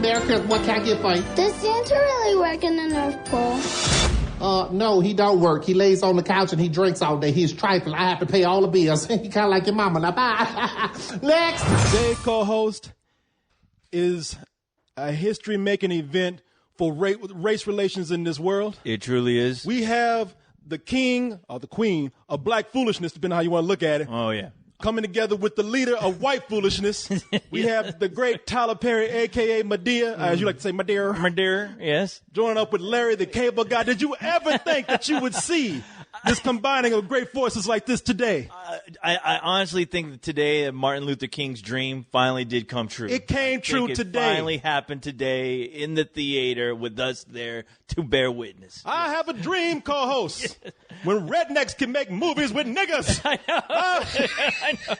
Merry Christmas. What can I get for you? Does Santa really work in the North Pole? No, he don't work. He lays on the couch and he drinks all day. He's trifling. I have to pay all the bills. He kind of like your mama. Now, bye. Next. Today's co-host is a history-making event for race relations in this world. It truly is. We have the king or the queen of black foolishness, depending on how you want to look at it. Oh, yeah. Coming together with the leader of white foolishness. We have the great Tyler Perry, a.k.a. Madea, as you like to say, Madea. Madea, yes. Joining up with Larry, the cable guy. Did you ever think that you would see this combining of great forces like this today? I honestly think that today Martin Luther King's dream finally did come true. It came true today. It finally happened today in the theater with us there to bear witness. I have a dream, co-host. When rednecks can make movies with niggas. I know. I know.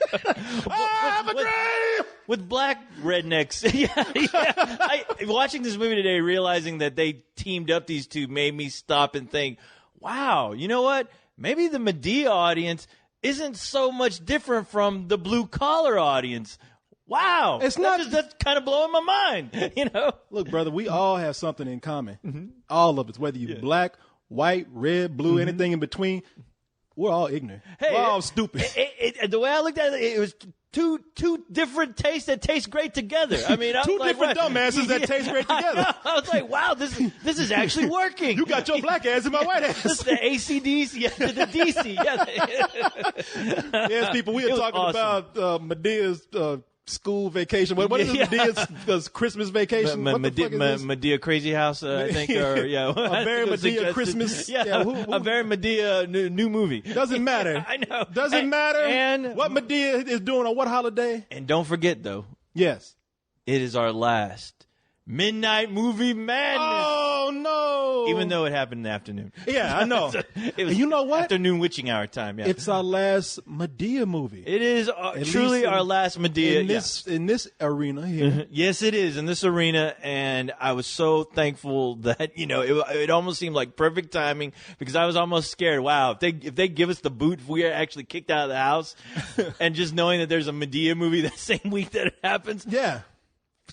I have a dream. With black rednecks. Yeah. Watching this movie today, realizing that they teamed up these two made me stop and think, wow, you know what? Maybe the Madea audience isn't so much different from the blue collar audience. Wow. It's not that's kind of blowing my mind, you know? Look, brother, we all have something in common. Mm-hmm. All of us, whether you're black, white, red, blue, anything in between, we're all ignorant. We're all stupid. The way I looked at it, it was two different tastes that taste great together. I mean, two different dumbasses that taste great together. I was like, wow, this is actually working. You got your black ass and my white ass. This is the ACDC, the DC. Yeah. Yes, people, we are talking awesome. about Medea's school vacation. What is it? Medea's Christmas vacation? Madea Crazy House, I think. Or, a very Madea Christmas. Yeah, a very Madea new movie. Doesn't matter. I know. Doesn't matter and what Madea is doing on what holiday. And don't forget, though. Yes. It is our last Midnight Movie Madness. Oh, no. Even though it happened in the afternoon. Yeah, I know. It was you know what? Afternoon witching hour time, yeah. It's our last Madea movie. It is truly our last Madea. In this arena here. Yes, it is, in this arena. And I was so thankful that, you know, it almost seemed like perfect timing because I was almost scared. Wow, if they give us the boot, if we are actually kicked out of the house and just knowing that there's a Madea movie that same week that it happens. Yeah.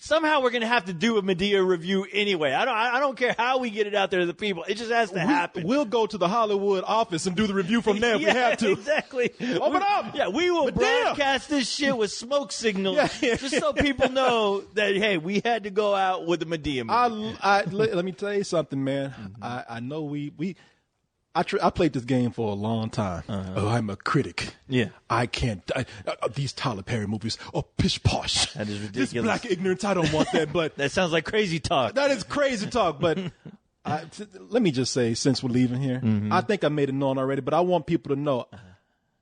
Somehow we're going to have to do a Madea review anyway. I don't care how we get it out there to the people. It just has to happen. We'll go to the Hollywood office and do the review from there if we have to. Exactly. Open up. Yeah, we will Madea. broadcast this shit with smoke signals just so people know that, hey, we had to go out with the Madea movie. Let me tell you something, man. Mm-hmm. I know I played this game for a long time. Uh-huh. Oh, I'm a critic. Yeah. I can't. These Tyler Perry movies are pish posh. That is ridiculous. This black ignorance, I don't want that. But that sounds like crazy talk. That is crazy talk. But let me just say, since we're leaving here, I think I made it known already. But I want people to know,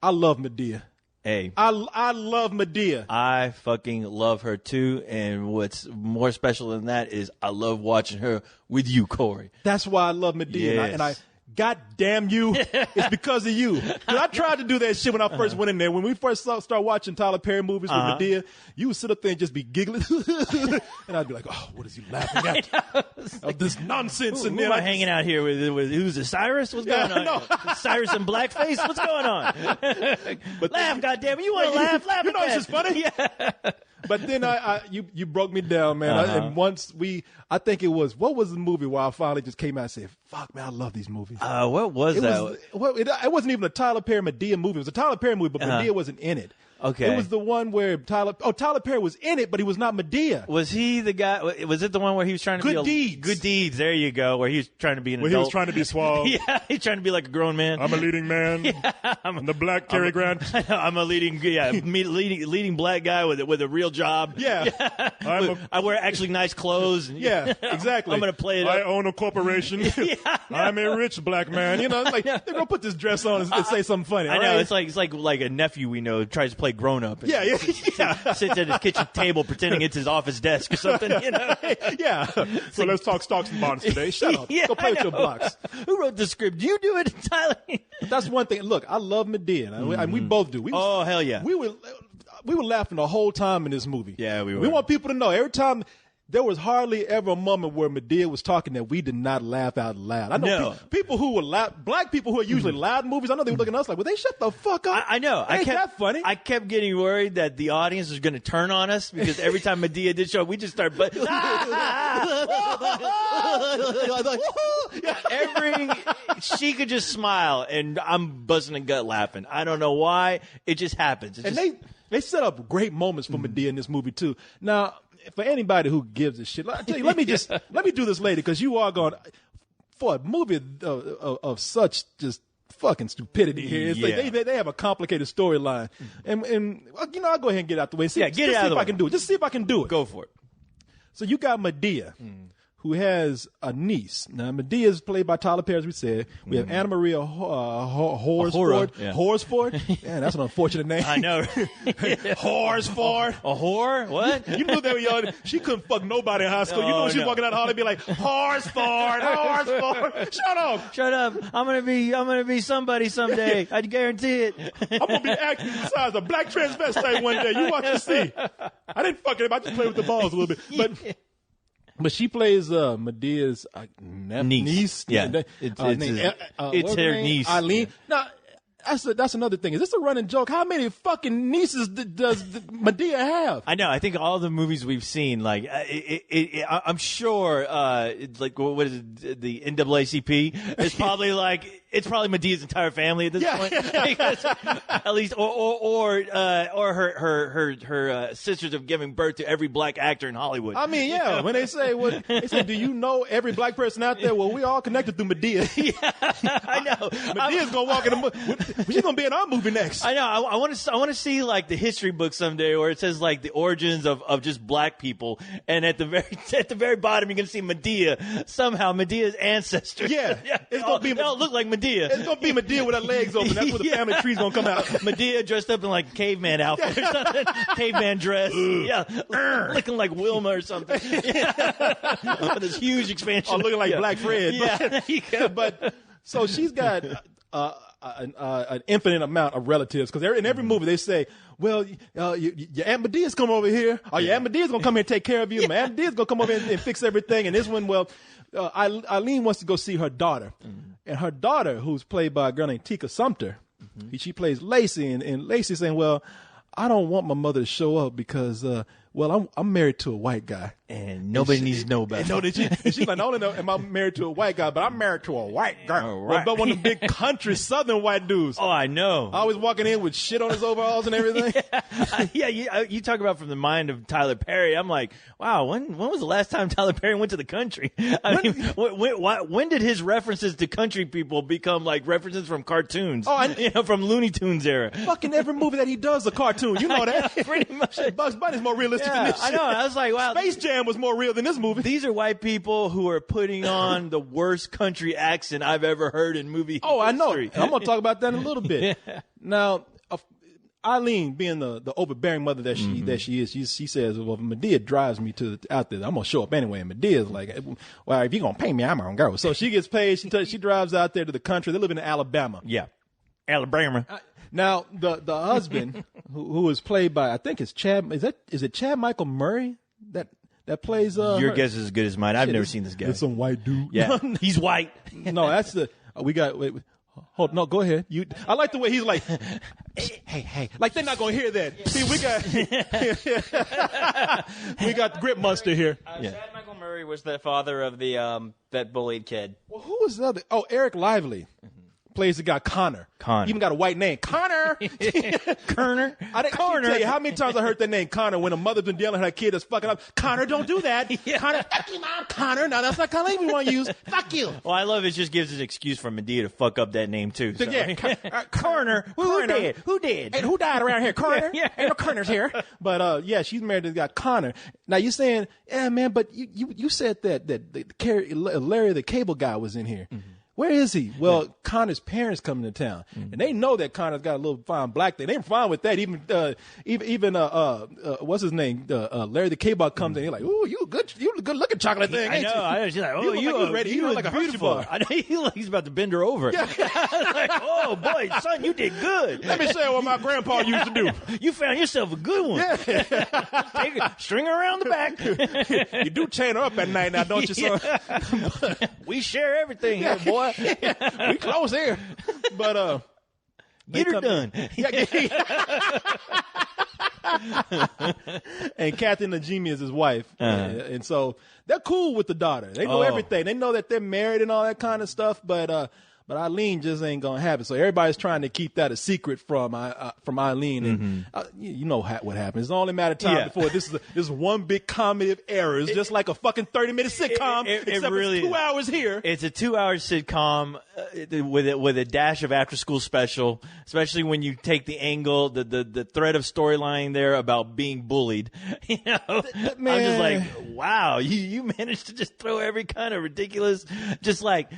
I love Madea. Hey, I love Madea. I fucking love her too. And what's more special than that is I love watching her with you, Korey. That's why I love Madea. Yes. And I God damn you, it's because of you. Because I tried to do that shit when I first went in there. When we first started watching Tyler Perry movies with Madea, you would sit up there and just be giggling. And I'd be like, oh, what is he laughing at? Of this nonsense. Who am I hanging out here with who's it, Cyrus? What's going on? No. Cyrus in blackface? What's going on? But laugh, goddammit. You want to laugh? Laugh you know it's just funny? Yeah. But then you broke me down, man. And once I think it was, what was the movie where I finally just came out and said, fuck, man, I love these movies. What was that? It wasn't even a Tyler Perry Madea movie. It was a Tyler Perry movie, but Madea wasn't in it. Okay. It was the one where Tyler Perry was in it, but he was not Madea. Was he the guy? Was it the one where he was trying to Good be Deeds? Good Deeds. There you go. Where he was trying to be an adult. He was trying to be suave. Yeah, he's trying to be like a grown man. I'm a leading man. Yeah, I'm the black Cary Grant. I'm a leading black guy with a real job. Yeah. I wear actually nice clothes. And, yeah, exactly. I'm gonna play it. I own a corporation. Yeah, I'm a rich black man. You know, it's like they're gonna put this dress on and say something funny. I know. Right? It's like a nephew we know tries to play grown up. Yeah. Sits at his kitchen table pretending it's his office desk or something, you know? Yeah. So let's talk stocks and bonds today. Shut up. Go play with your blocks. Who wrote the script? You do it, Tyler? That's one thing. Look, I love Madea, and we both do. Oh, hell yeah. We were laughing the whole time in this movie. Yeah, we were. We want people to know every time there was hardly ever a moment where Madea was talking that we did not laugh out loud. I know people who were loud, black people who are usually loud in movies. I know they were looking at us like, well, they shut the fuck up. I know. Ain't that funny? I kept getting worried that the audience was going to turn on us because every time Madea did show up, we just started. But she could just smile, and I'm busting a gut laughing. I don't know why. It just happens. They set up great moments for Madea in this movie too. Now, for anybody who gives a shit, I tell you, let me do this later because you are going for a movie of such just fucking stupidity here. It's like they have a complicated storyline, and I'll go ahead and get it out the way. See if I can do it. Just see if I can do it. Go for it. So you got Madea, who has a niece. Now, Madea is played by Tyler Perry, as we said. We have Anna Maria Horsford. Horsford? Man, that's an unfortunate name. I know. Horsford. A whore? What? You knew that young. She couldn't fuck nobody in high school. You know she was walking down the hall and be like, Horsford. Shut up. I'm gonna be somebody someday. I guarantee it. I'm gonna be acting besides a black transvestite one day. You watch and see. I didn't fuck it. I just played with the balls a little bit. But she plays Medea's niece. Yeah, it's her niece. Eileen. Now, that's another thing. Is this a running joke? How many fucking nieces does Madea have? I know. I think all the movies we've seen, like, I'm sure, like, what is it? The NAACP is probably like. It's probably Medea's entire family at this point, because, at least, or her sisters have given birth to every black actor in Hollywood. I mean, yeah. When they say, do you know every black person out there? Well, we all connected through Madea. Yeah, I know. Medea's gonna walk in the movie. She's gonna be in our movie next. I know. I want to see like the history book someday, where it says like the origins of just black people, and at the very bottom you're gonna see Madea. Somehow Medea's ancestors. Yeah, it's gonna be. They don't look like Madea. It's gonna be Madea with her legs open. That's where the family tree's gonna come out. Madea dressed up in like caveman outfit or something, caveman dress. Looking like Wilma or something. With this huge expansion. Oh, looking like Black Fred. Yeah, but so she's got an infinite amount of relatives, because in every movie they say, well, your Aunt Medea's come over here, or your Aunt Medea's gonna come here and take care of you. My Aunt Medea's gonna come over here and fix everything. And this one, Eileen wants to go see her daughter, and her daughter, who's played by a girl named Tika Sumter, she plays Lacey, and Lacey's saying, well, I don't want my mother to show up because, I'm married to a white guy. And nobody needs to know about it. And she's like, not only am I married to a white guy, but I'm married to a white girl. Right. But one of the big country southern white dudes. Oh, I know. Always walking in with shit on his overalls and everything. You talk about from the mind of Tyler Perry. I'm like, wow, when was the last time Tyler Perry went to the country? When did his references to country people become like references from cartoons? From Looney Tunes era. Fucking every movie that he does a cartoon. You know that. Pretty much. Bugs Bunny's more realistic than this shit. I know. I was like, wow. Space Jam was more real than this movie. These are white people who are putting on the worst country accent I've ever heard in movie history. I know. I'm going to talk about that in a little bit. Now, Eileen, being the overbearing mother that she is, she says, well, if Madea drives me out there, I'm going to show up anyway. And Medea's like, well, if you're going to pay me, I'm going to go. So she gets paid. She drives out there to the country. They live in Alabama. Yeah. Alabama. Now, the husband, who is played by, I think it's Chad, is it Chad Michael Murray that plays your guess is as good as mine. I've never seen this guy. It's some white dude. Yeah. He's white. No, that's hold, no, go ahead. I like the way he's like, hey. Like they're not going to hear that. See, we got Grip Monster here. Chad Michael Murray was the father of the that bullied kid. Well, who was the other? Oh, Eric Lively. Plays the guy Connor. Even got a white name. Connor. Connor. I can't tell you how many times I heard that name Connor when a mother's been dealing with her kid that's fucking up. Connor, don't do that. Connor, fuck you, mom. Connor. Now that's not the name we want to use. Fuck you. Well, I love it. Just gives an excuse for Madea to fuck up that name too. So. Yeah. Connor. Who did? Hey, who died around here? Connor. Yeah. Ain't no Connors here. But she's married to the guy Connor. Now you're saying, yeah, man, but you said that Larry the Cable Guy was in here. where is he? Well, Connor's parents come into town, and they know that Connor's got a little fine black thing. They're fine with that. Even what's his name? Larry the K-Bot comes in. He's like, "Ooh, you a good looking chocolate thing." I know. She's like, "Oh, you ready? You look look like a Hershey beautiful." bar. I know. He's about to bend her over. Like, oh boy, son, you did good. Let me show you what my grandpa used to do. You found yourself a good one. Yeah. String her around the back. You do chain her up at night now, don't you, son? We share everything here, boy. We close here. But Get her done. And Kathy Najimy is his wife. And so they're cool with the daughter. They know everything. They know that they're married and all that kind of stuff, but Eileen just ain't gonna have it. So everybody's trying to keep that a secret from Eileen. And you know what happens. It's only a matter of time before this is one big comedy of errors, just like a fucking 30-minute sitcom. Except really, it's 2 hours here. It's a 2-hour sitcom with a dash of after-school special, especially when you take the angle, the thread of storyline there about being bullied. You know, Man. I'm just like, wow, you managed to just throw every kind of ridiculous, just like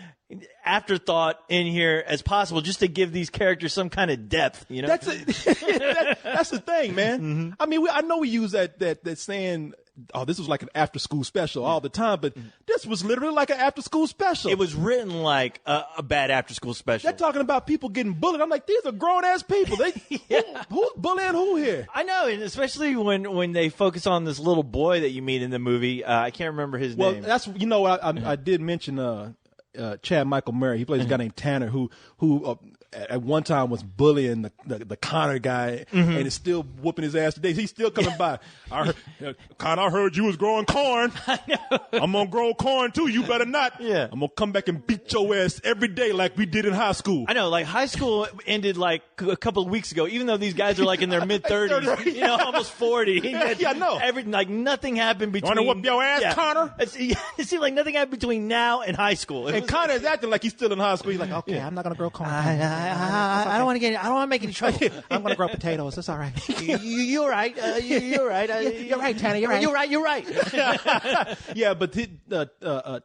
afterthought in here as possible, just to give these characters some kind of depth. You know, that's the thing, man. I mean, I know we use that saying, "Oh, this was like an after school special" all the time, but this was literally like an after school special. It was written like a bad after school special. They're talking about people getting bullied. I'm like, these are grown ass people. Who's bullying who here? I know, and especially when they focus on this little boy that you meet in the movie. I can't remember his name. Well, that's I did mention Chad Michael Murray. He plays a guy named Tanner who at one time was bullying the Connor guy and is still whooping his ass today. He's still coming by. Connor, I heard you was growing corn. I know. I'm gonna grow corn too. You better not. Yeah. I'm gonna come back and beat your ass every day like we did in high school. I know, like high school ended like a couple of weeks ago, even though these guys are like in their mid-30s, you know, almost 40. Yeah, I know. Like nothing happened between. Want to whoop your ass, Connor? It seemed like nothing happened between now and high school. And Connor is acting like he's still in high school. He's like, okay, I'm not gonna grow corn. I don't want to make any trouble. I'm going to grow potatoes. It's all right. You're right. You're right. You're right, Tanner. You're right. You're right. Yeah, but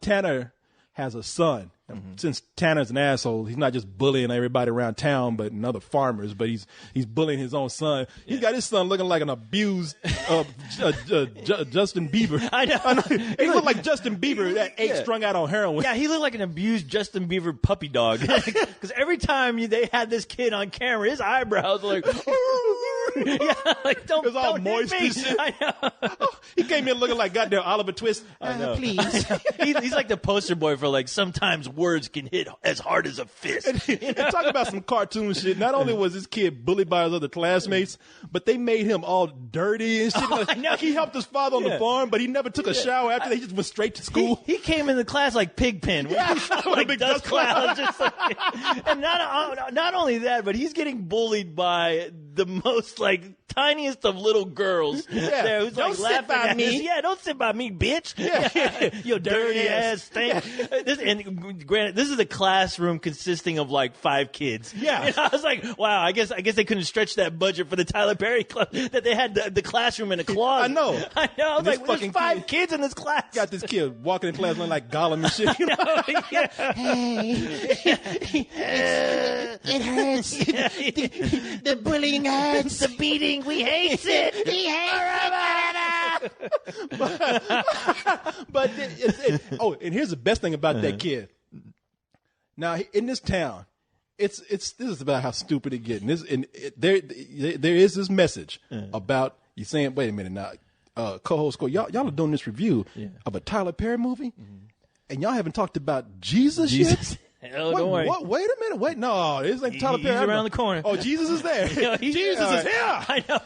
Tanner has a son. Since Tanner's an asshole, he's not just bullying everybody around town, but and other farmers. But he's bullying his own son. He's got his son looking like an abused Justin Bieber. I know. He looked like Justin Bieber that ate strung out on heroin. Yeah, he looked like an abused Justin Bieber puppy dog. Because every time they had this kid on camera, his eyebrows were like, yeah, like don't. It's all don't moist hit me. and shit. I know. He came in looking like goddamn Oliver Twist. I know. Please. He's like the poster boy for like sometimes words can hit as hard as a fist. And talk about some cartoon shit. Not only was this kid bullied by his other classmates, but they made him all dirty and shit. I know. Like he helped his father on the farm, but he never took a shower after. They just went straight to school. He came in the class like Pigpen. Like big dust dust cloud. clouds. Just like, and not only that, but he's getting bullied by the most like tiniest of little girls. Yeah. There, who's Don't like sit laughing by at me. us. Yeah, don't sit by me, bitch. Yeah. You dirty ass stink. And granted, this is a classroom consisting of like 5 kids. Yeah. And I was like, wow, I guess they couldn't stretch that budget for the Tyler Perry Club that they had the classroom in a closet. I know. I was This like, there's fucking 5 kids in this class. Got this kid walking in class looking like Gollum and shit. You know? It hurts. The bullying hurts. The beating, we hate it. He hates But and here's the best thing about that kid. Now in this town, this is about how stupid it gets. There is this message about you saying, wait a minute now, co-host, y'all are doing this review of a Tyler Perry movie, and y'all haven't talked about Jesus yet. Oh, don't worry. What? Wait a minute. Wait, no, this ain't Tyler Perry. He's around the corner. Oh, Jesus is there. Jesus is here. I know.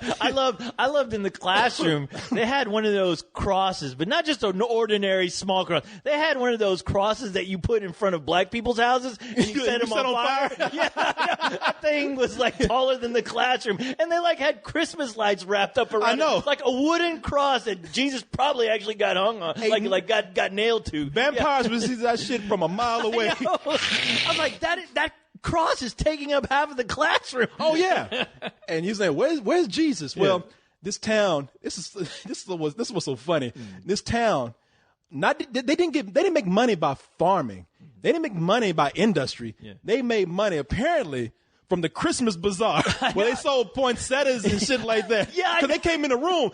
I loved in the classroom. They had one of those crosses, but not just an ordinary small cross. They had one of those crosses that you put in front of black people's houses and you set them on fire. Yeah, that thing was like taller than the classroom, and they like had Christmas lights wrapped up around. I know. it, like a wooden cross that Jesus probably actually got hung on, like got nailed to. Vampires would see that shit from a mile away. I was like, that cross is taking up half of the classroom. Oh yeah, and he's like, "Where's Jesus?" Well, this town. This is what's so funny. This town, they didn't make money by farming. They didn't make money by industry. Yeah. They made money apparently from the Christmas bazaar where they sold poinsettias and shit like that. Yeah, because they came in the room.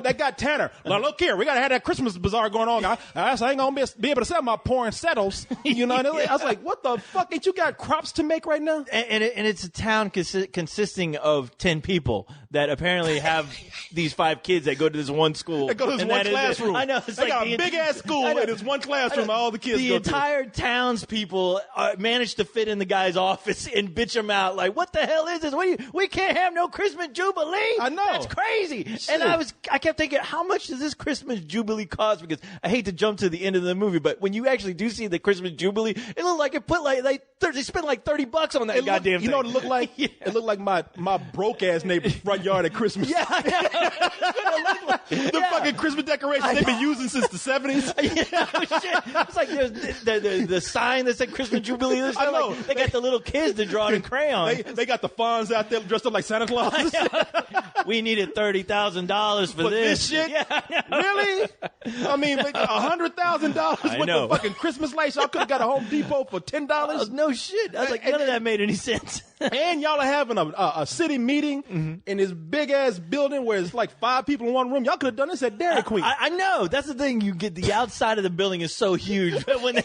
They got Tanner. Like, look here, we gotta have that Christmas bazaar going on. I ain't gonna be able to sell my poinsettias. You know what I mean? I was like, what the fuck? Ain't you got crops to make right now? And it's a town consisting of 10 people that apparently have these 5 kids that go to this one school. They go to this one classroom. I know. It's they got a big ass school and it's one classroom. All the kids the go to. entire townspeople managed to fit in the guy's office and bitch him out. Like, what the hell is this? We can't have no Christmas Jubilee. I know. That's crazy. Shit. And I kept thinking, how much does this Christmas Jubilee cost? Because I hate to jump to the end of the movie, but when you actually do see the Christmas Jubilee, it looked like it put they spent like $30 on that goddamn thing. You know what it looked like? Yeah. It looked like my broke ass neighbor's front yard at Christmas. Yeah, I know. The fucking Christmas decorations they've been using since the 70s. Yeah, shit. It's like there's the sign that said Christmas Jubilee. And stuff. I know. Like, they got the little kids to draw it in crayon. They got the fawns out there dressed up like Santa Claus. We needed $30,000 for this shit? Yeah, I know. Really? I mean, $100,000 worth know. of fucking Christmas lights. Y'all could have got a Home Depot for $10. No shit. I was like, none of that made any sense. And y'all are having a city meeting in this big ass building where it's like 5 people in one room. Y'all could have done this at Dairy Queen. I know. That's the thing. You get the outside of the building is so huge, but when they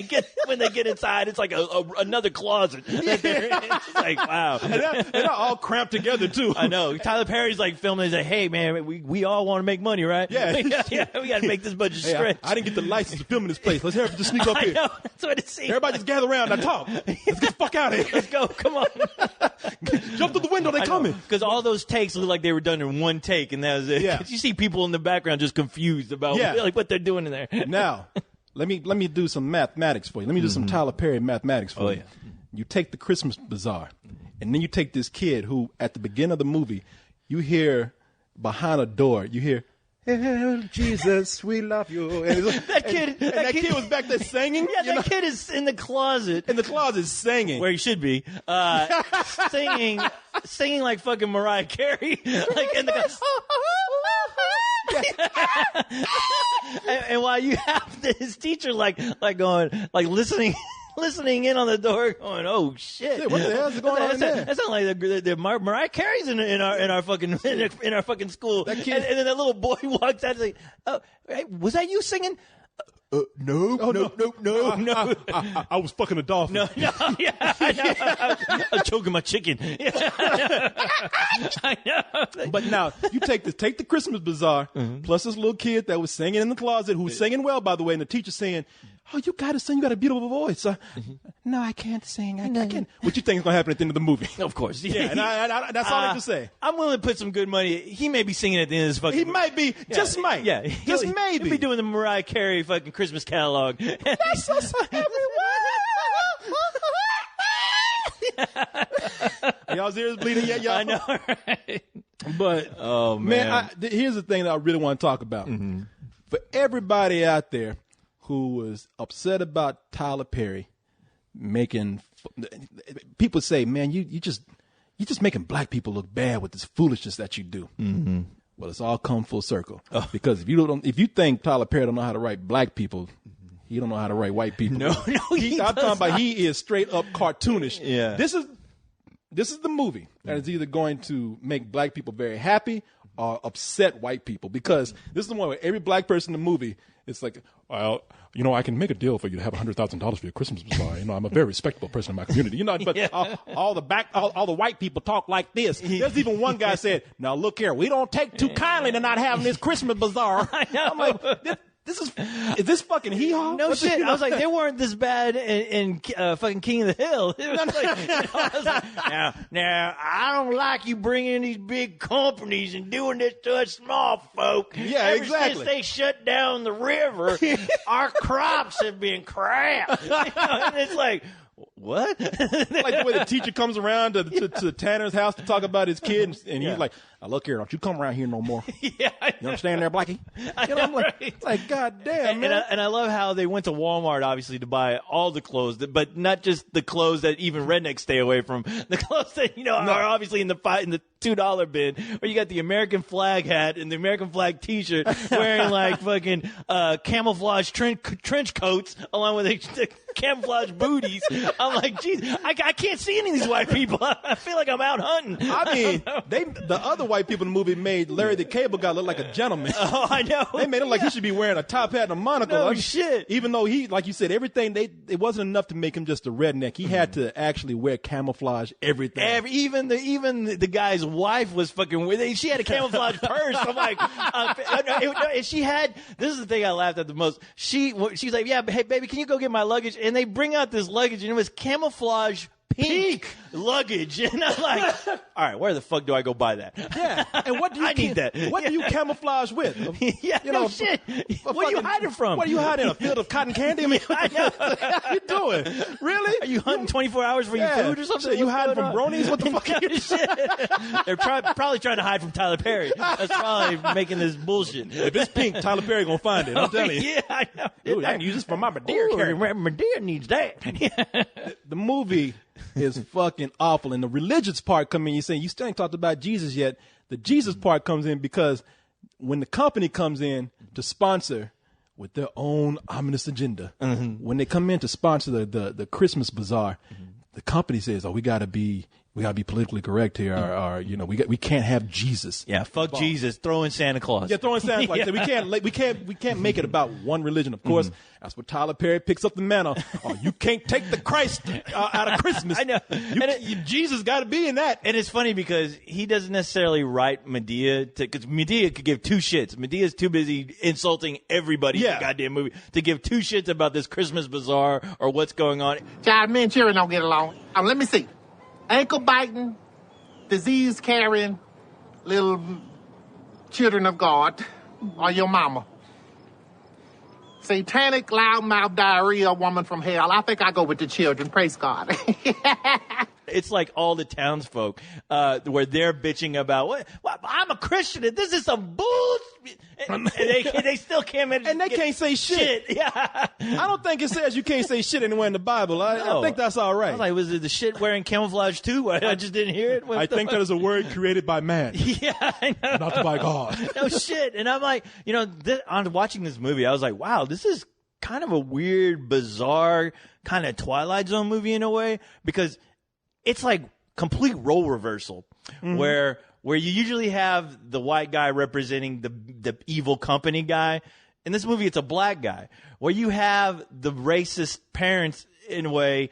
get inside, it's like another closet. That they're in. It's like, wow. And they're all cramped together too. I know. Tyler Perry's like filming. He's like, hey man, we all want to make money, right? Yeah. Yeah. We got to make this budget Hey, stretch. I didn't get the license to film in this place. Let's have just sneak up I here. know. That's what it seems. Everybody just gather around and talk. Let's get the fuck out of here. Let's go. Come on. Jump through the window. They coming. Because all those takes look like they were done in one take, and that was it. Yeah. 'Cause you see people in the background just confused about like what they're doing in there. Now, let me do some mathematics for you. Let me do some Tyler Perry mathematics for you. Yeah. You take the Christmas bazaar, and then you take this kid who, at the beginning of the movie, you hear behind a door, you hear, "Hail Jesus, we love you." And That kid was back there singing. Yeah, that kid is in the closet. in the closet singing. Where he should be, singing like fucking Mariah Carey, like in the. and while you have his teacher like listening in on the door, going, "Oh shit! Yeah, what the hell is going on in there?" That sounds like the Mariah Carey's in our fucking school. That kid- and then that little boy walks out and like, "Oh, hey, was that you singing?" No. I was fucking a dolphin. No, yeah, I was choking my chicken. I know. But now you take the Christmas bazaar plus this little kid that was singing in the closet, who's singing well, by the way, and the teacher's saying, "Oh, you got to sing. You got a beautiful voice." No, I can't sing. I can't. What you think is going to happen at the end of the movie? Of course, Yeah, and that's all I have to say. I'm willing to put some good money. He may be singing at the end of this fucking. He might be, just might. Yeah, just he'll maybe. be doing the Mariah Carey fucking Christmas catalog. That's so Are y'all's ears bleeding yet, y'all? I know, right? But Oh man, here's the thing that I really want to talk about. For everybody out there who was upset about Tyler Perry making, people say, "Man, you just making black people look bad with this foolishness that you do." Well, it's all come full circle. Because if you think Tyler Perry don't know how to write black people, he don't know how to write white people. No, he I'm does talking about not. he is straight up cartoonish. Yeah. This is the movie that is either going to make black people very happy or upset white people, because this is the one where every black person in the movie, it's like, well, I can make a deal for you to have $100,000 for your Christmas bazaar. I'm a very respectable person in my community. But Yeah. all the white people talk like this. There's even one guy said, "Now look here, we don't take too kindly to not having this Christmas bazaar." I know. I'm like, is this fucking hee-haw? No shit. I was like, they weren't this bad in fucking King of the Hill. It was like, I was like, now, I don't like you bringing these big companies and doing this to us small folk. Yeah, Ever exactly. since they shut down the river, our crops have been crap. And it's like, what? Like the way the teacher comes around to Tanner's house to talk about his kid, and he's like, look here, don't you come around here no more. Yeah, You understand there, Blackie? I'm like, God damn, man. And I love how they went to Walmart, obviously, to buy all the clothes, but not just the clothes that even rednecks stay away from. The clothes that, are obviously in the $2 bin, where you got the American flag hat and the American flag T-shirt, wearing like fucking camouflage trench coats along with the camouflage booties. I'm like, geez, I can't see any of these white people. I feel like I'm out hunting. I mean, the other white people in the movie made Larry the Cable Guy look like a gentleman. Oh, I know. They made him like he should be wearing a top hat and a monocle. No shit. Even though he, like you said, everything, it wasn't enough to make him just a redneck. He had to actually wear camouflage everything. Even the guy's wife was fucking with. She had a camouflage purse. I'm like, she had. This is the thing I laughed at the most. She's like, yeah, hey baby, can you go get my luggage? And they bring out this luggage, and it was camouflage pink luggage, and I'm like, all right, where the fuck do I go buy that? Yeah, and what do you need that? What do you camouflage with? Yeah, no shit. What are you hiding from? What are you hiding? A field of cotton candy? I mean, what are you doing? Really? Are you hunting 24 hours for your food or something? Shit, you hiding from bronies? What the fuck are you shit? They're probably trying to hide from Tyler Perry. That's probably making this bullshit. If it's pink, Tyler Perry gonna find it. I'm telling you. Yeah, I know. Dude, I can use this for my Madea character. Madea needs that. The movie is fucking awful, and the religious part come in. You're saying you still ain't talked about Jesus yet. The Jesus part comes in because when the company comes in to sponsor with their own ominous agenda, when they come in to sponsor the Christmas bazaar, the company says, "Oh, we gotta be politically correct here, or we can't have Jesus." Yeah, fuck Jesus. Throw in Santa Claus. Yeah, throw in Santa Claus. Yeah. We can't make it about one religion. Of course, that's what Tyler Perry picks up the mantle. Oh, you can't take the Christ out of Christmas. I know. Jesus got to be in that. And it's funny because he doesn't necessarily write Madea because Madea could give two shits. Medea's too busy insulting everybody in the goddamn movie to give two shits about this Christmas bazaar or what's going on. Child, me and Cherry don't get along. Let me see. Ankle biting, disease carrying, little children of God, or your mama. Satanic loudmouth diarrhea woman from hell. I think I go with the children. Praise God. It's like all the townsfolk where they're bitching about what I'm a Christian and this is some bullshit, and they still can't and they can't say shit. Yeah, I don't think it says you can't say shit anywhere in the Bible. I think that's all right. I was like, was it the shit wearing camouflage too? I just didn't hear it. I think that is a word created by man. Yeah, I know. Not by God. No shit. And I'm like, on watching this movie, I was like, wow, this is kind of a weird, bizarre kind of Twilight Zone movie in a way because it's like complete role reversal where you usually have the white guy representing the evil company guy. In this movie, it's a black guy where you have the racist parents in a way.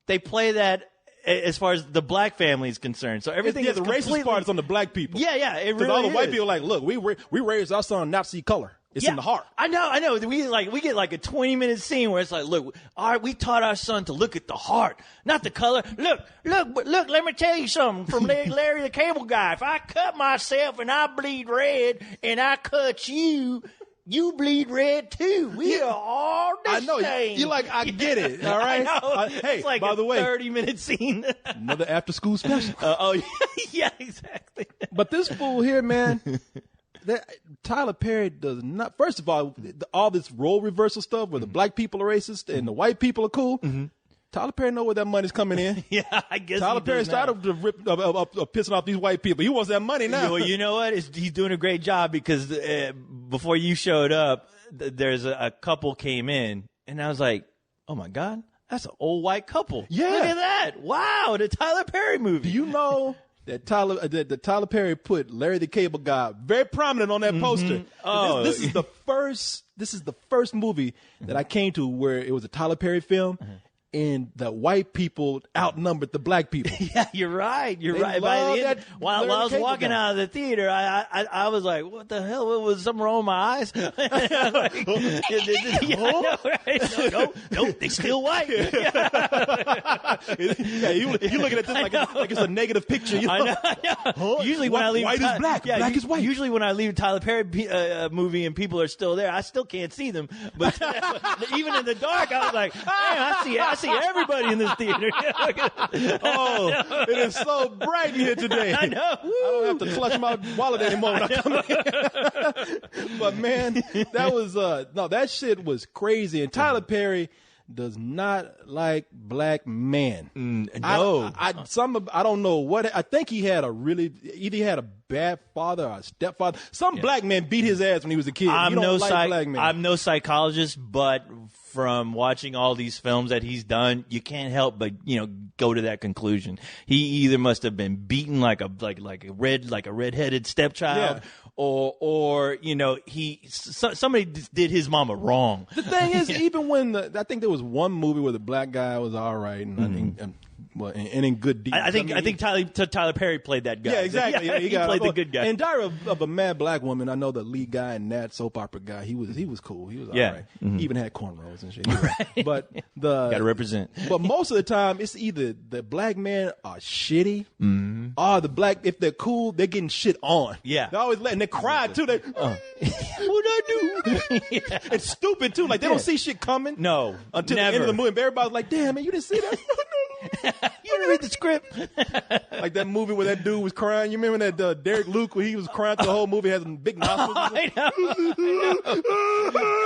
They play that as far as the black family is concerned. So everything is the racist part is on the black people. Yeah, it really all the white is. people are like, look, we raised our son Nazi color. It's in the heart. I know. We get like a 20-minute scene where it's like, look, all right, we taught our son to look at the heart, not the color. Look, let me tell you something from Larry the Cable Guy. If I cut myself and I bleed red and I cut you, you bleed red too. We are all the same. I know. You're like, I get it. All right. I know. Hey, it's like by the way, 30-minute scene. Another after-school special. Yeah, exactly. But this fool here, man. Tyler Perry does not. First of all this role reversal stuff where the black people are racist and the white people are cool. Tyler Perry know where that money's coming in. Yeah, I guess Tyler Perry started to pissing off these white people. He wants that money now. You know what? He's doing a great job because before you showed up, there's a couple came in, and I was like, oh my God, that's an old white couple. Yeah. Look at that. Wow, the Tyler Perry movie. Do you know that Tyler Perry put Larry the Cable Guy very prominent on that poster? Oh, this is the first movie that I came to where it was a Tyler Perry film. And the white people outnumbered the black people. Yeah, you're right. You're They right. By love the end, that while I Larry was Cable walking Guy. out of the theater, I was like, "What the hell? What was something wrong with my eyes?" Yeah, I know, right? No, they still white. Yeah, you looking at this like it's a negative picture. You know? I know. Usually when I leave, white is black. Yeah, black is white. Usually when I leave a Tyler Perry movie and people are still there, I still can't see them. But even in the dark, I was like, "Man, I see everybody in this theater. Oh, it is so bright here today. I know. I don't have to clutch my wallet anymore when I come in. But man, that was that shit was crazy. And Tyler Perry does not like black men. No. I don't know what. I think he had either he had a bad father or a stepfather. Some black man beat his ass when he was a kid. I'm You don't no like black men. I'm no psychologist, but from watching all these films that he's done, you can't help but go to that conclusion. He either must have been beaten like a redheaded stepchild, or somebody did his mama wrong. The thing is, even when I think there was one movie where the black guy was all right, and I think. And in good deeds. I think Tyler Perry played that guy. Yeah, exactly. Yeah, he played the good guy. And Diary of a Mad Black Woman, I know the lead guy in that soap opera guy. He was cool. He was all right. Mm-hmm. He even had cornrows and shit. Right. But gotta represent. But most of the time, it's either the black men are shitty, or the black, if they're cool, they're getting shit on. Yeah, they're always letting. They cry too. They what'd I do? It's stupid too. Like they don't see shit coming. No, until never. the end of the movie. And everybody's like, "Damn man, you didn't see that." You didn't read the script. Like that movie where that dude was crying. You remember that Derek Luke where he was crying through the whole movie, had some big nostrils? I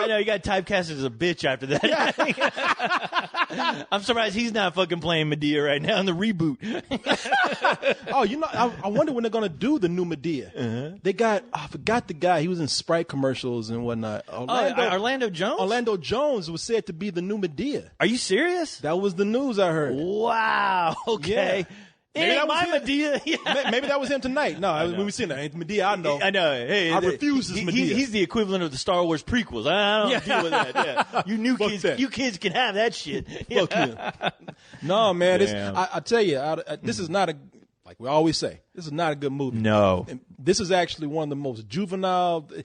know. You got typecast as a bitch after that. I'm surprised he's not fucking playing Madea right now in the reboot. Oh, I wonder when they're going to do the new Madea. They got, I forgot the guy. He was in Sprite commercials and whatnot. Orlando Jones? Orlando Jones was said to be the new Madea. Are you serious? That was the news I heard. Wow. Okay. Yeah. Maybe that was my Madea. Yeah. Maybe that was him tonight. No, when we seen that, ain't Madea. I know. I know. Hey, I refuse this Madea. He's the equivalent of the Star Wars prequels. I don't deal with that. Yeah. You kids can have that shit. Fuck him. No, man. I tell you, this is not like we always say, this is not a good movie. No. And this is actually one of the most juvenile. The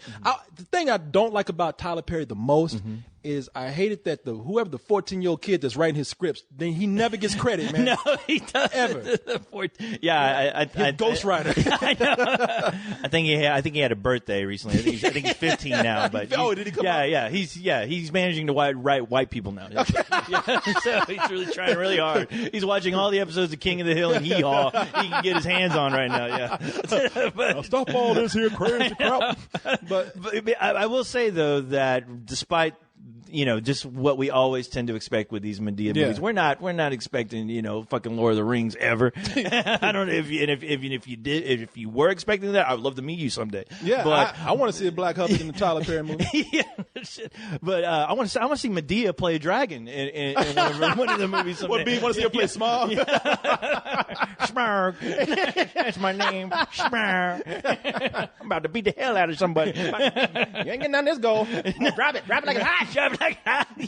thing I don't like about Tyler Perry the most is I hated that whoever the 14-year-old kid that's writing his scripts, then he never gets credit, man. No, he doesn't. Ever. I ghostwriter. I know. I think he had a birthday recently. I think he's 15 now. But did he come out? Yeah, he's managing to write white people now. So he's really trying really hard. He's watching all the episodes of King of the Hill and Hee Haw. He can get his hands on right now. Yeah. Now stop all this here crazy crap. But I will say though that despite just what we always tend to expect with these Madea movies. We're not expecting, fucking Lord of the Rings ever. I don't know if you were expecting that, I would love to meet you someday. Yeah, but I want to see a Black Hobbit in the Tyler Perry movie. Yeah, but I want to see Madea play a dragon in one of the movies someday. Want to see her play Smog? Smog. That's my name. Smog. I'm about to beat the hell out of somebody. You ain't getting none of this goal. Drop it like it's hot.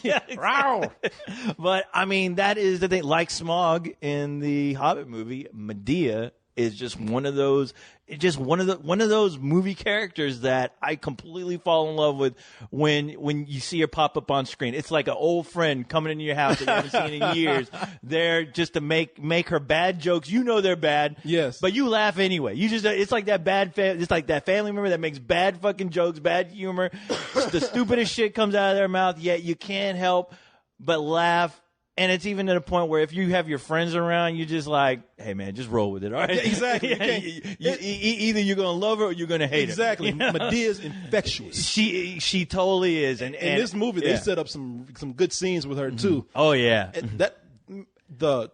Yeah, exactly. But I mean, that is the thing. Like Smog in the Hobbit movie, Madea is just one of those. It's just one of those movie characters that I completely fall in love with when you see her pop up on screen. It's like an old friend coming into your house that you haven't seen in years. There just to make her bad jokes. They're bad. Yes. But you laugh anyway. It's like that it's like that family member that makes bad fucking jokes, bad humor. The stupidest shit comes out of their mouth, yet you can't help but laugh. And it's even to the point where if you have your friends around, you're just like, hey, man, just roll with it, all right? Yeah, exactly. Either you're going to love her or you're going to hate her. Exactly. Medea's infectious. She totally is. And in this movie, they set up some good scenes with her, too. Oh, yeah. The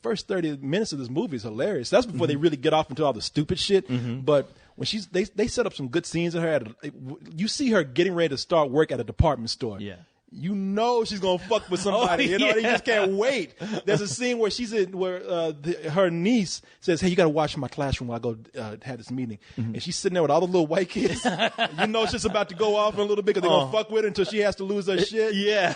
first 30 minutes of this movie is hilarious. That's before they really get off into all the stupid shit. But when they set up some good scenes with her. You see her getting ready to start work at a department store. Yeah. She's gonna fuck with somebody. You just can't wait. There's a scene where her niece says, "Hey, you gotta watch my classroom while I go have this meeting." And she's sitting there with all the little white kids. She's about to go off in a little bit because they're gonna fuck with her until she has to lose her shit. Yeah.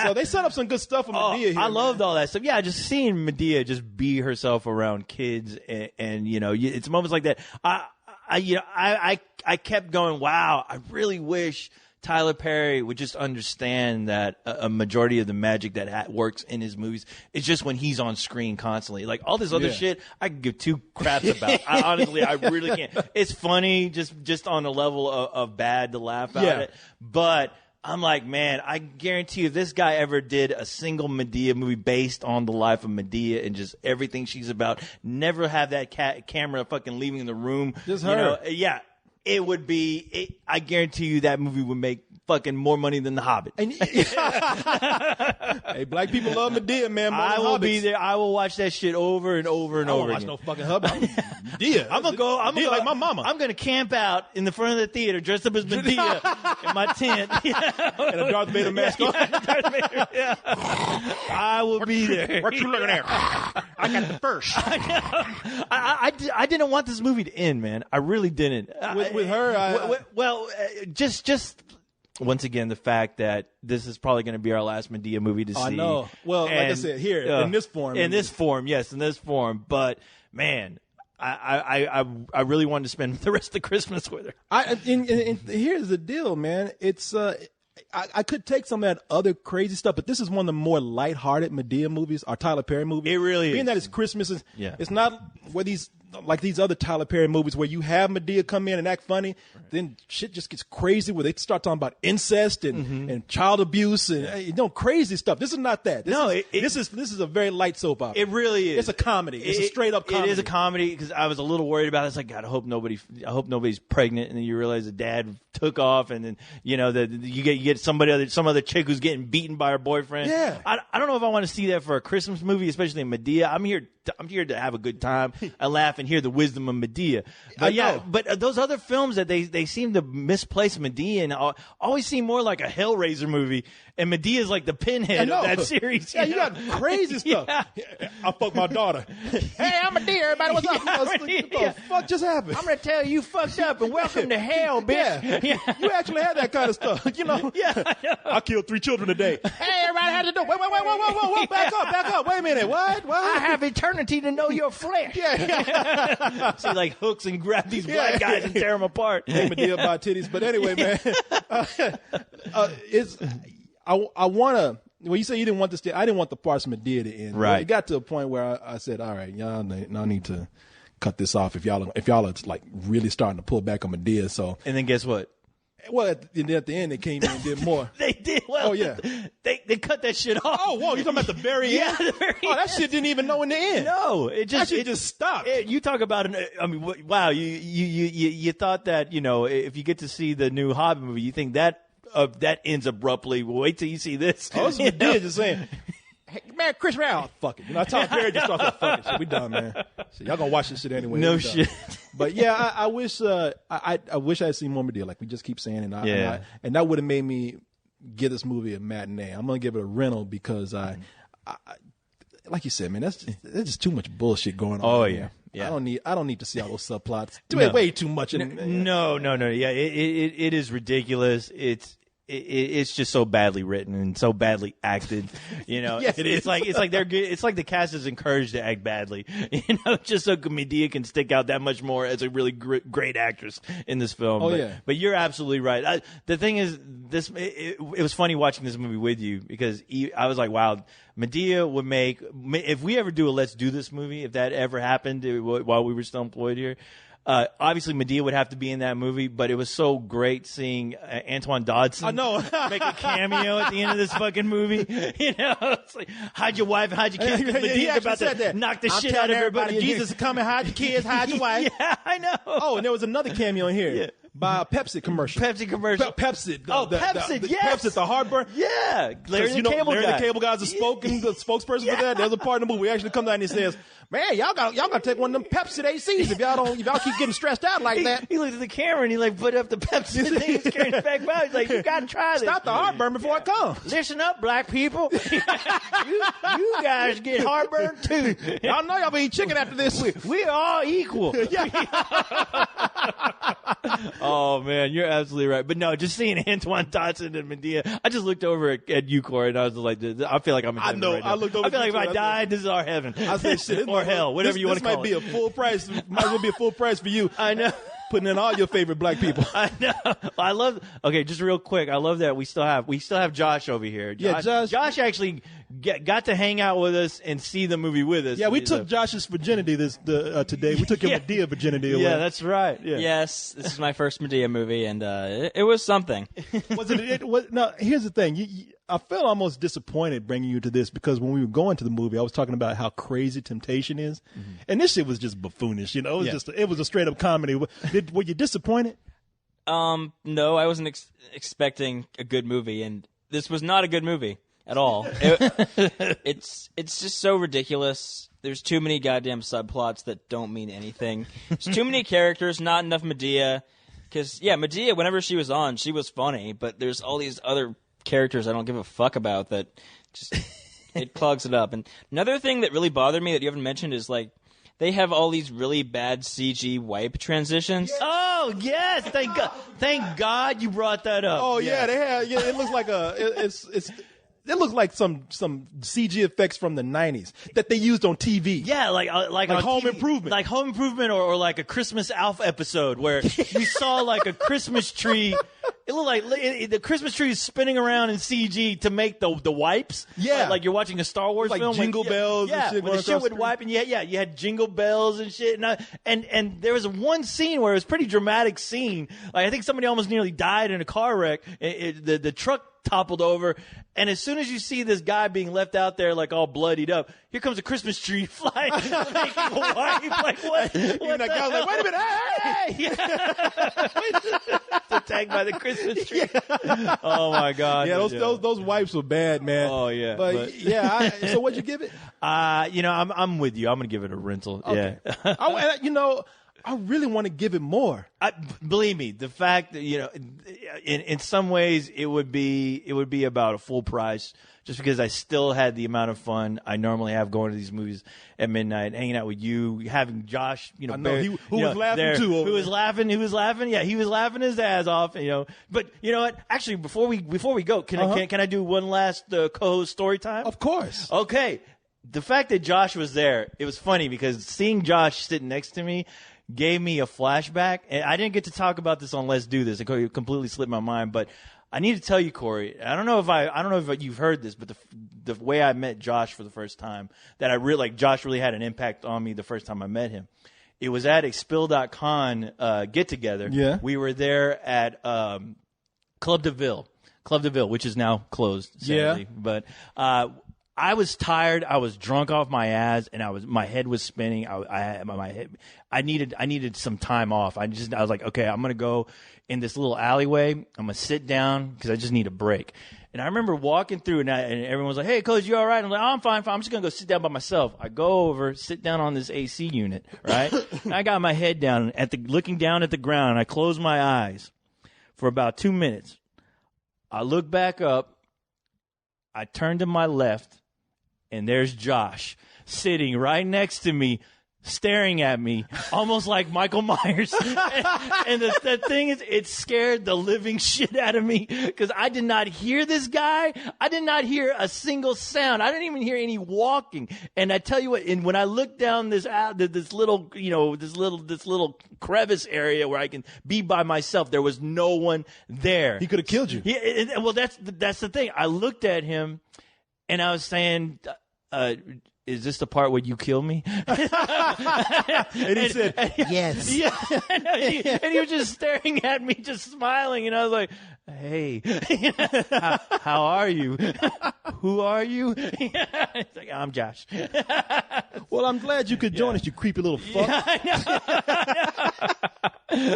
So they set up some good stuff for Madea here. I loved all that stuff. Yeah, just seeing Madea just be herself around kids, and it's moments like that. I kept going, wow, I really wish Tyler Perry would just understand that a majority of the magic that works in his movies is just when he's on screen constantly. Like all this other shit, I could give two craps about. I really can't. It's funny just on a level of bad to laugh at it, but I'm like, man, I guarantee you, if this guy ever did a single Madea movie based on the life of Madea and just everything she's about, never have that camera fucking leaving the room. Just her. Yeah, it would be. I guarantee you that movie would make fucking more money than The Hobbit. And, hey, black people love Madea, man. More I than will Hobbits. be there. I will watch that shit over and over and I over don't watch again. no fucking Hobbit. Madea. I'm gonna go. I'm gonna go like my mama. I'm gonna camp out in the front of the theater, dressed up as Madea in my tent, And a Darth Vader mask on. Yeah. I will be there. What you looking at? I got the first. I didn't want this movie to end, man. I really didn't. With her, just once again, the fact that this is probably going to be our last Madea movie to see. I know. Well, like I said, here, in this form. In this form, yes, in this form. But, man, I really wanted to spend the rest of Christmas with her. And here's the deal, man. It's I could take some of that other crazy stuff, but this is one of the more lighthearted Madea movies, or Tyler Perry movies. It really is. Being that it's Christmas, Yeah. It's not where these other Tyler Perry movies where you have Madea come in and act funny, then shit just gets crazy where they start talking about incest and child abuse and crazy stuff. This is not that. This is a very light soap opera. It really is. It's a comedy. It's a straight up comedy. It is a comedy because I was a little worried about it. It's like, God, I hope nobody's pregnant, and then you realize the dad took off, and then you get some other chick who's getting beaten by her boyfriend. Yeah. I don't know if I want to see that for a Christmas movie, especially in Madea. I'm here to have a good time, and laugh, and hear the wisdom of Madea. But those other films that they seem to misplace Madea and always seem more like a Hellraiser movie, and Medea is like the pinhead of that series. Yeah, you got crazy stuff. Yeah. I fucked my daughter. Hey, I'm Madea. Everybody, what's up? What the fuck just happened? I'm gonna tell you fucked up and welcome to hell, bitch. Yeah. You actually had that kind of stuff, Yeah, I killed 3 children today. Hey, everybody had to do. Wait, back up. Wait a minute. What? I have eternity to know your flesh. Yeah. So he like hooks and grab these black guys and tear them apart. Hey, Madea by titties. But anyway, man, I want to. Well, you say you didn't want this. I didn't want the parts of Madea to end. Right. It got to a point where I said, "All right, y'all need to cut this off if y'all are like really starting to pull back on Madea." So, And then guess what? well, at the end, they came in and did more. They did. Well, Oh, yeah. They cut that shit off. Oh, whoa! You talking about the very Yeah, end? the very That end. shit didn't even know in the end. No, it just stopped. You talk about wow. You thought that if you get to see the new Hobbit movie, you think that ends abruptly. Well, wait till you see this. Oh, this is Madea just saying, "Hey, man, Chris Brown, fuck it." Tyler Perry just starts like, "Fuck it, shit, we done, man." So y'all gonna watch this shit anyway. No We done. shit. But yeah, I wish I wish I had seen more Madea. Like we just keep saying, and and that would have made me give this movie a matinee. I'm gonna give it a rental because I like you said, man, that's just too much bullshit going on. Oh, in yeah. there. Yeah. I don't need to see all those subplots. No. Way too much. No. Yeah, it is ridiculous. It's just so badly written and so badly acted. Yes, it is. It's like the cast is encouraged to act badly. Just so Madea can stick out that much more as a really great actress in this film. Oh, yeah. But you're absolutely right. The thing is, it was funny watching this movie with you because I was like, wow, Madea would make, if we ever do a Let's Do This movie, if that ever happened while we were still employed here. Obviously, Madea would have to be in that movie, but it was so great seeing Antoine Dodson I know. make a cameo at the end of this fucking movie. It's like, hide your wife, hide your kids, because He Madea actually about said to that. knock the I'm shit out telling of everybody. Jesus is coming. Hide your kids, hide your wife. Yeah, I know. Oh, and there was another cameo in here Yeah. by a Pepsi commercial. Pepsi commercial. Pepsi. Pepsi, yes. Pepsi, the heartburn. Yeah, Larry the Cable Larry Guy. the Cable Guy's the spokesperson for that. There's a part in the movie where he actually comes out and he says, "Man, y'all got to take one of them Pepsi ACs if y'all keep getting stressed out like that. He looked at the camera and he put up the Pepsi thing, he's carrying it back by. He's like, you got to try this. Stop the heartburn before it comes. Listen up, black people. you guys get heartburn too. Y'all know y'all be eating chicken after this. We're all equal." Oh man, you're absolutely right. But no, just seeing Antoine Dodson and Madea, I just looked over at you, Corey, and I was like, I feel like I'm in heaven right now. I looked over I feel like if at I you, died, this is our heaven. I said, shit, or hell, whatever you want to call it. This might be a full price. Might as well be a full price for you. I know. Putting in all your favorite black people. I know. I love. Okay, just real quick. I love that we still have Josh over here. Yeah, Josh. Josh actually got to hang out with us and see the movie with us. Yeah, we took Josh's virginity today. We took your Medea virginity away. Yeah, that's right. Yeah. Yes, this is my first Madea movie, and it was something. No, here's the thing. I felt almost disappointed bringing you to this because when we were going to the movie, I was talking about how crazy Temptation is, and this shit was just buffoonish. You know, it was a straight up comedy. Were you disappointed? No, I wasn't expecting a good movie, and this was not a good movie at all. It's just so ridiculous. There's too many goddamn subplots that don't mean anything. There's too many characters, not enough Madea. Because, Madea, whenever she was on, she was funny, but there's all these other characters I don't give a fuck about that just, it clogs it up. And another thing that really bothered me that you haven't mentioned is, like, they have all these really bad CG wipe transitions. Oh, yes. Thank God you brought that up. Oh, yeah, they have. Yeah, it looks like it looks like some CG effects from the 90s that they used on TV. Yeah, like on Home TV, Improvement. like Home Improvement, or like a Christmas Alf episode where you saw like a Christmas tree. It looked like the Christmas tree is spinning around in CG to make the wipes. Yeah, like you're watching a Star Wars like film. Jingle bells. Yeah, and shit when the shit would wipe, and you had Jingle Bells and shit. And there was one scene where it was a pretty dramatic scene. Like I think somebody almost nearly died in a car wreck. The truck toppled over, and as soon as you see this guy being left out there like all bloodied up, here comes a Christmas tree flying, making a wipe. Like what? That guy was like, wait a minute, hey! Attacked by the Christmas tree. Oh my God! Yeah, those wipes were bad, man. Oh yeah, but so what'd you give it? I'm with you. I'm gonna give it a rental. Okay. Yeah. I really want to give it more. Believe me, the fact that in some ways it would be about a full price, just because I still had the amount of fun I normally have going to these movies at midnight, hanging out with you, having Josh, I know, who was laughing too. Who was laughing? Yeah, he was laughing his ass off. But you know what? Actually, before we go, can I do one last co-host story time? Of course. Okay. The fact that Josh was there, it was funny because seeing Josh sitting next to me gave me a flashback, and I didn't get to talk about this on Let's Do This. It completely slipped my mind, but I need to tell you, Corey. I don't know if you've heard this, but the way I met Josh for the first time, that I really Josh really had an impact on me the first time I met him. It was at a Spill.con get together. Yeah, we were there at Club de Ville, which is now closed, sadly. Yeah, but I was tired. I was drunk off my ass, and my head was spinning. I needed some time off. I was like, okay, I'm gonna go in this little alleyway. I'm gonna sit down because I just need a break. And I remember walking through, and everyone was like, "Hey, coach, you all right?" I'm like, "Oh, I'm fine. I'm just gonna go sit down by myself." I go over, sit down on this AC unit, right? And I got my head down looking down at the ground. And I closed my eyes for about 2 minutes. I look back up. I turn to my left. And there's Josh sitting right next to me, staring at me, almost like Michael Myers. And the thing is, it scared the living shit out of me because I did not hear this guy. I did not hear a single sound. I didn't even hear any walking. And I tell you what, and when I looked down this little crevice area where I can be by myself, there was no one there. He could have killed you. Yeah, well, that's the thing. I looked at him. And I was saying, is this the part where you kill me? And he said, yes. Yeah. And he was just staring at me, just smiling. And I was like, hey, how are you? Who are you? He's like, I'm Josh. Well, I'm glad you could join us, you creepy little fuck.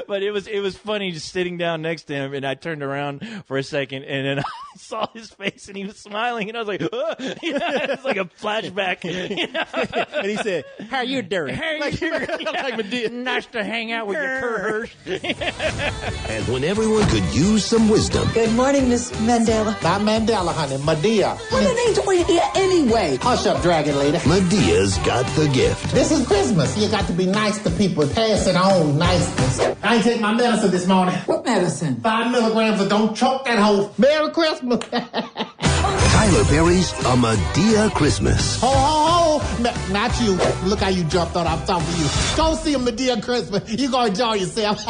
But it was funny just sitting down next to him, and I turned around for a second, and then I saw his face, and he was smiling, and I was like, it's like a flashback. And he said, "How you doing?" Like Madea. Nice to hang out with your co-host. And when everyone could use some wisdom. Good morning, Miss Mandela. Not Mandela, honey, Madea. What are they doing here anyway? Hush up, dragon lady. Medea's got the gift. This is Christmas. You got to be nice to people. Pass it on niceness. I ain't take my medicine this morning. What medicine? 5 milligrams of don't choke that hoe. Merry Christmas. Tyler Perry's A Madea Christmas. Ho, ho, ho. Not you. Look how you jumped on. I'm talking to you. Go see a Madea Christmas. You gonna enjoy yourself.